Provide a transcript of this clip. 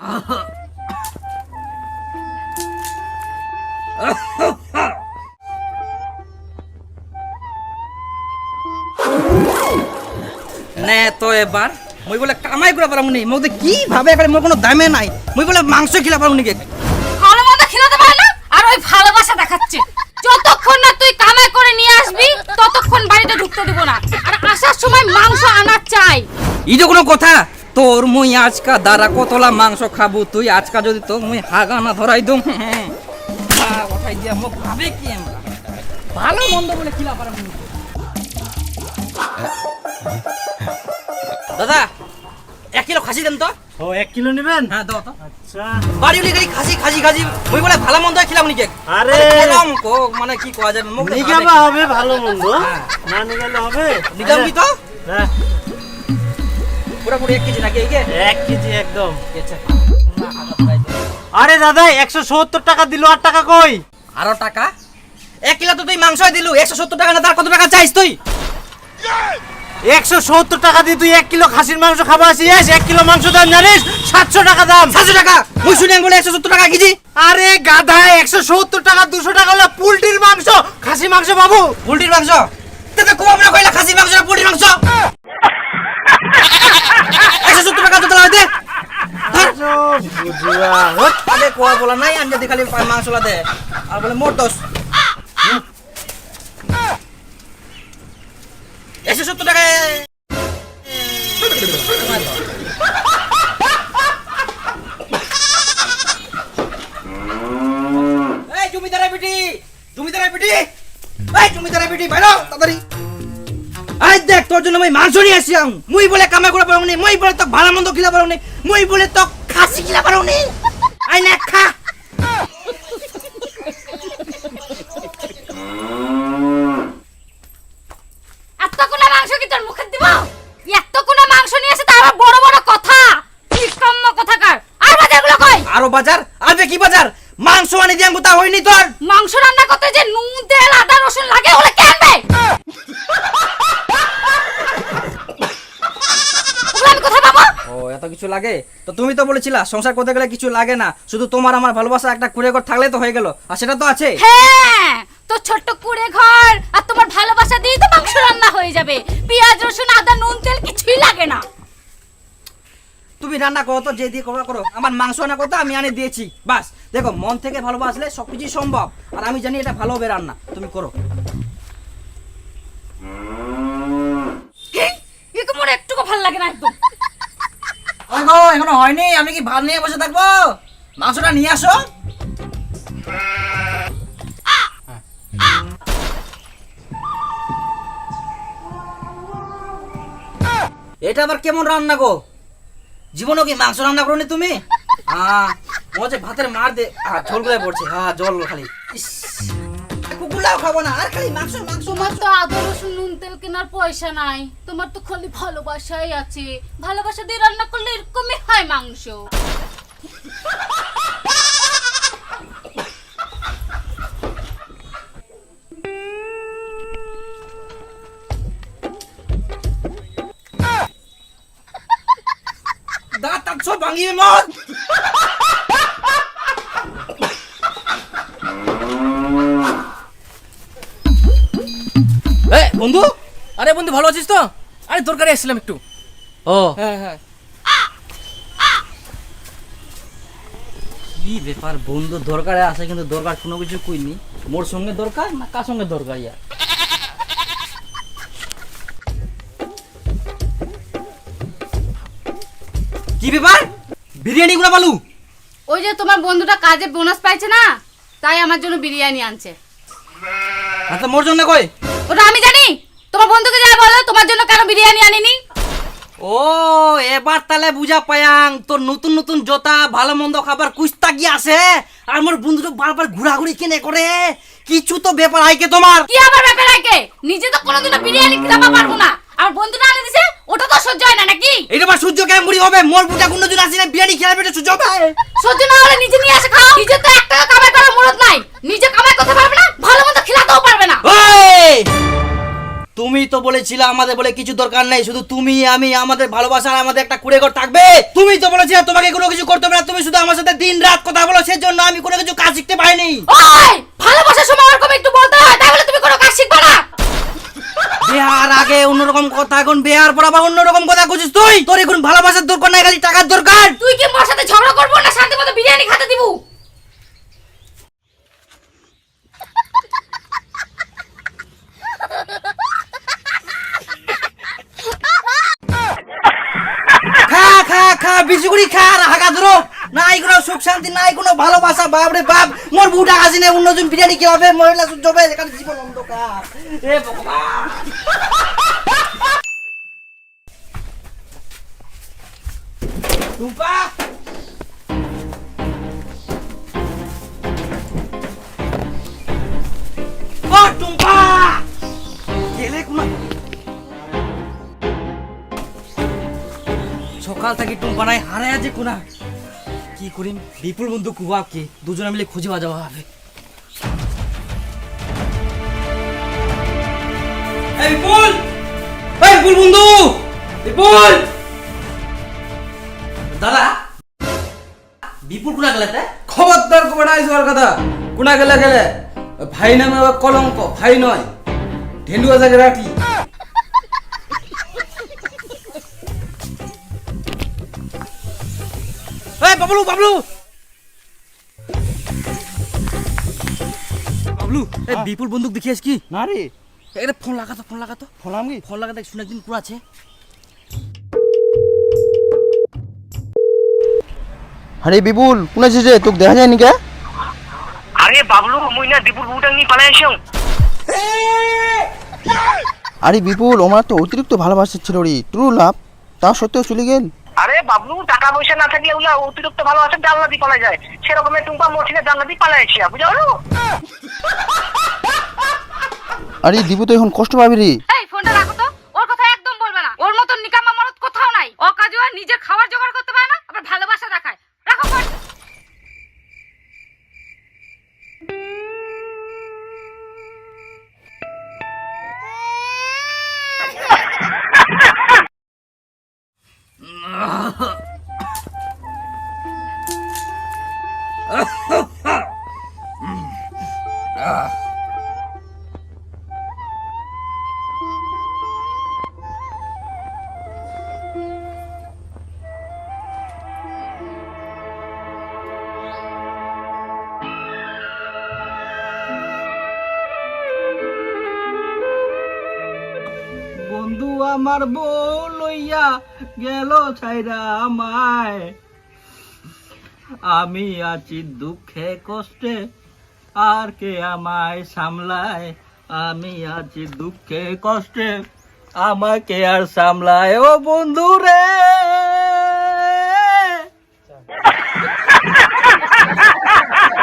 নে তো এবার মই বলে কামাই করে পারমু নি মধ্যে কি ভাবে করে মোর কোনো দামে নাই মই বলে মাংস খিলা পারমু নি কে ভালো মন্দ খিলাতে পারে না আর ওই ভালোবাসা দেখাচ্ছে যতক্ষণ না তুই কামাই করে নিয়ে আসবি ততক্ষণ বাড়িতে ঢুকতে দিব না আর আসার সময় মাংস আনা চাই ইজো কোনো কথা তোর মুই আজকা দাঁড়া কতলা মাংস খাবো তুই আজকা যদি তো মুই হাগানা ধরাই দম ওঠাই দিয়া মোক ভাবে কি আমরা ভালো মন্দ বলে খিলা পারমু নি দাদা 1 কিলো খাসি দেন তো ও 1 কিলো নেবেন হ্যাঁ দাও তো আচ্ছা বাড়ি উলি গলি খাসি মই বলে ভালো মন্দ খিলাম নি কে আরে খেলাম কো মানে কি কোয়া যাবে মোক নিগাবা হবে ভালো মন্দ না নিগালে হবে নিগাম কি তো হ্যাঁ পুরো 1 কেজি নাকি এইকে 1 কেজি একদম আচ্ছা আরে দাদা 170 টাকা দিলো 8 টাকা কই আরো টাকা 1 কিলো তো তুই মাংসই দিলু 170 টাকা না তার কত টাকা চাইছ তুই 170 টাকা দিয়ে তুই 1 কিলো খাসির মাংস খাবা আসিস 1 কিলো মাংস দাম জানিস 700 টাকা দাম 700 টাকা মুই শুনি বলে 170 টাকা কেজি আরে গাধা 170 টাকা 200 টাকা হলো পোল্ট্রির মাংস খাসি মাংস বাবু পোল্ট্রির মাংস তেতে কম না কইলা খাসি মাংস না পোল্ট্রির মাংস 170 টাকা তো দাও দে বুঝুয়া আগে কোয়া বলা নাই আনজে দি খালি মাংসলা দে আর বলে মোর দোষ 170 টাকা এই জমিদারের বেটি বাইরো তাড়াতাড়ি আই দেখ তোর জন্য মই মাংস নিয়ে আসিলাম মুই বলে কামাই করে পারবো নি মুই বলে তো ভালো মন্দ খিলা পারবো নি মুই বলে তো খাসি খিলা পারবো নি আই না খা এতগুলো মাংস কি তোর মুখে দিব এতগুলো মাংস নিয়ে এসে তার বড় বড় কথা কি কম্ম কথাকার আর বাজারগুলো কই আরো বাজার আরবে কি বাজার মাংস আনি দিয়াম কোথা হইনি তোর মাংস রান্না করতে যে নুন তেল আদা রসুন লাগে ওগুলো কে আনবে ওগুলো আমি কোথায় পাবো ও এত কিছু লাগে তো তুমি তো বলেছিলা সংসার করতে গেলে কিছু লাগে না শুধু তোমার আমার ভালোবাসা একটা কুড়ে ঘর থাকলে তো হয়ে গেল আর সেটা তো আছে হ্যাঁ তো ছোট্ট কুড়ে ঘর আর তোমার ভালোবাসা দিয়ে তো মাংস রান্না হয়ে যাবে পেঁয়াজ রসুন আদা নুন তেল কিছুই লাগে না তুমি রান্না করো তো যে দিয়ে করো আমার মাংস রান্না করতে আমি আনি দিয়েছি বাস দেখো মন থেকে ভালোবাসলে সবকিছু সম্ভব আর আমি জানি এটা ভালো হবে রান্না তুমি করো একে মোর একটুকু ভালো লাগে না একদম এখনো হয়নি আমি কি ভাত নিয়ে বসে থাকবো মাংসটা নিয়ে আসো এটা আবার কেমন রান্না গো জীবনও কি মাংস রান্না করনি তুমি মজে ভাতের মার দে ঝোল গুলো পড়ছে জল খালি কুকুলাও খাবো না আর খালি মাংস তোমার তো আদা রসুন নুন তেল কেনার পয়সা নাই তোমার তো খালি ভালোবাসাই আছে ভালোবাসা দিয়ে রান্না করলে এরকমই হয় মাংস দাঁত সব ভাঙিবে মত বন্ধু আরে বন্ধু ভালো আছিস তো আরে দরকারে আসছিলাম একটু ও হ্যাঁ কি ব্যাপার বন্ধু দরকারে আসে কিন্তু দরকার কোনো কিছু কইনি মোর সঙ্গে দরকার না কার সঙ্গে দরকার ইয়া কি ব্যাপার বিরিয়ানি গুলো বালু ওই যে তোমার বন্ধুটা কাজে বোনাস পাইছে না তাই আমার জন্য বিরিয়ানি আনছে আচ্ছা মোর জন্য কই ওটা আমি জানি তোমার বন্ধুকে যা বলো তোমার জন্য কেন বিরিয়ানি আনিনি ও এবার তাহলে বুঝা পায়াং তোর নতুন নতুন জোতা ভালো মন্দ খাবার কুস্তা কি আছে আর মোর বন্ধুটা বারবার ঘোরাঘুরি কেনে করে কিছু তো ব্যাপার আইকে তোমার কি আবার ব্যাপার আইকে নিজে তো কোনোদিনও বিরিয়ানি খাওয়া পারবো না আর বন্ধুটা আনে দিছে ওটা তো সহ্য হয় না নাকি এটা বা সূর্য কেমন বুড়ি হবে মোর বুটা কোনদিন আসি না বিরিয়ানি খেয়ে বেটা সূর্য হবে সহ্য না হলে নিজে নিয়ে এসে খাও নিজে তো 1 টাকা কামাই করার মুরত নাই নিজে কামাই করতে পারবে না ভালো মন্দ খেলাতেও পারবে না ওই তুমি তুমি তো বলেছিলে আমাদের বলে কিছু দরকার নেই, শুধু তুমি আমি আমাদের ভালোবাসা আর আমাদের একটা কুড়ে ঘর থাকবে। তুমি তো বলেছিলে তোমাকে কোনো কিছু করতে হবে না, তুমি শুধু আমার সাথে দিন রাত কথা বলো, সেজন্য আমি কোনো কিছু কাজ শিখতে পাইনি। ওই ভালোবাসার সময় ওরকম একটু বলতে হয়, তাই বলে তুমি কোনো কাজ শিখবে না। বিয়ার আগে অন্যরকম কথা, এখন বিয়ার পর আবার অন্যরকম কথা খুঁজিস তুই। তোর এখন ভালোবাসার দরকার নাই, খালি টাকার দরকার। তুই কি মোর সাথে ঝগড়া করবো না শান্তি মতো বিরিয়ানি খেতে দিব? খা খা খা বিশুকুড়ি খা আর হাগা ধরো। নাই কোনো সুখ শান্তি, নাই কোনো ভালোবাসা। বাপরে বাপ, মোর বুটা কাছে নেই, অন্যজন বিরিয়ানি কি হবে, মহিলা সহ্য হবে, এখানে জীবন অন্ধকার। এ ভগবান। টুম্পা, ও টুম্পা, গেলে কোনা? সকাল থেকে টুম্পা নাই, হারে আছে কোনা। কি করিম, বিপুল বন্ধু কুবাবকে দুজনে মিলে খুঁজে বাজাওয়া হবে। এই বিপুল, এই বিপুল বন্ধু, বিপুল দাদা, বিপুল কোনা গেলে? খবরদার কবে নাই যাওয়ার কথা। কোনা গেলে গেলে ভাই নামে আবার কলঙ্ক, ভাই নয় ঢেলুয়া জায়গায় রাখি। এই বাবলু, বাবলু, বাবলু, এই বিপুল বন্দুক দেখিস কি? না রে, এটা ফোন লাগাতো, ফোন লাগাতো, ফলাম কি? ফোন লাগাতে শুনে একদিন পুরো আছে। আরে বিপুল কোন আছে যে তোকে দেখা যায়নি কে? আরে বাবলু মুই না দীপুর বউটা নিয়ে পালাই আসো। আরে বিপুল আমার তো অতিরিক্ত ভালোবাসা ছিল রে, ট্রু লাভ, তা সত্ত্বেও চলে গেল। আরে বাবলু টাকা পয়সা না থাকলে ওগুলা অতিরিক্ত ভালোবাসা জানলা দিয়ে পালা যায়, সেরকম টুম্পা মরছিনে জানলা দিয়ে পালাই আসিয়া, বুঝলো? আরে দীপু তো এখন কষ্ট পাবি রে। এই ফোনটা রাখো তো, ওর কথা একদম বলবে না। ওর মতন নিকামা মরদ কোথাও নাই। ও কাজে আর নিজের খাবার জোগাড় করতে পারে না, আবার ভালোবাসা দেখায়। রাখো ফোন। বন্ধু আমার বউ লইয়া গেল ছাইরা আমায়, আমি আছি দুঃখে কষ্টে, আর কে আমায় সামলায়? আমি আছি দুঃখে কষ্টে, আমাকে আর সামলায় ও বন্ধু রে।